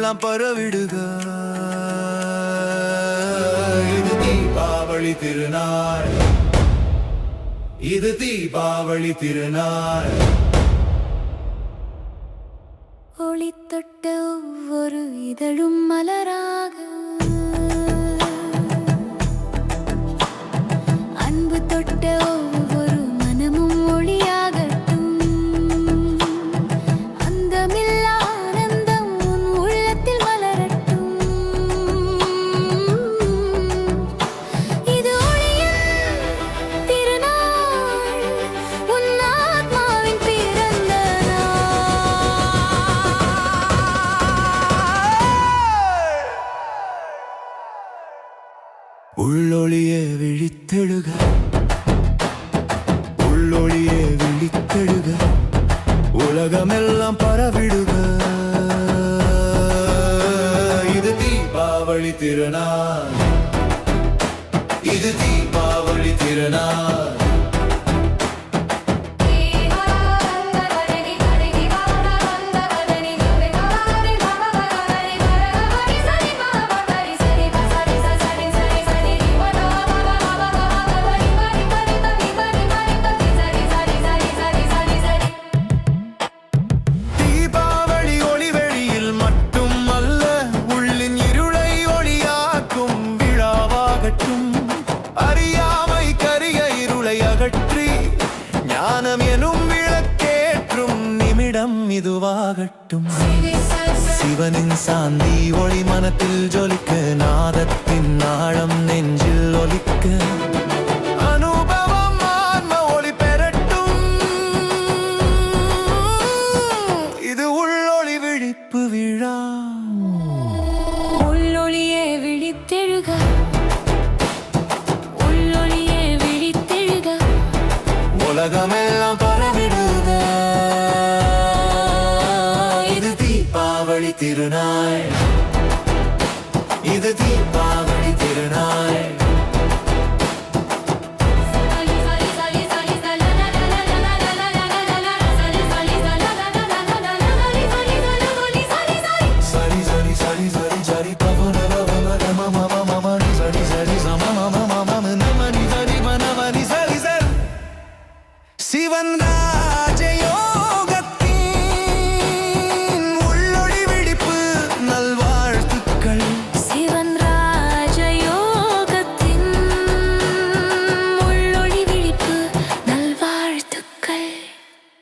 உலகமெல்லாம் பரவிடுக. இது தீபாவளி திருநாள், இது தீபாவளி திருநாள். ஒளி தொட்ட ஒவ்வொரு இதழும் மலராக, அன்பு தொட்ட ஒவ்வொரு மனமும் ஒளியாகட்டும். அந்தமில்லா ஆனந்தம் உன் உள்ளத்தில் மலரட்டும். இது ஒளியின் திருநாள், உன் ஆத்மாவின் பிறந்த உள்ளொளியே விழித்தெழுக, உள்ளொளியே விழித்தெழுக, உலகமெல்லாம் பரவிடுக. இது தீபாவளி திருநாள், இது தீபாவளி திருநாள். அறியாமை கரிய இருளை அகற்றி ஞானம் எனும் விளக்கேற்றும் நிமிடம் இதுவாகட்டும். சிவனின் சாந்தி ஒளி மனத்தில் ஜொலிக்க, நாதத்தின் ஆழம் நெஞ்சில் ஒலிக்க, அனுபவம் ஆன்ம ஒளி பெறட்டும். இது உள்ளொளி விழிப்பு விழா. உள்ளொளியே விழித்தெழுக, உலகமெல்லாம் பரவிடுக. இது தீபாவளி திருநாள், இது தீபாவளி திருநாள். சரி சரி சரி சரி சரி பவன பவன மம மம மணி சரி சரி சம மம மம நமனி சரி மனமனி சரி சரி. சிவன் ராஜயோ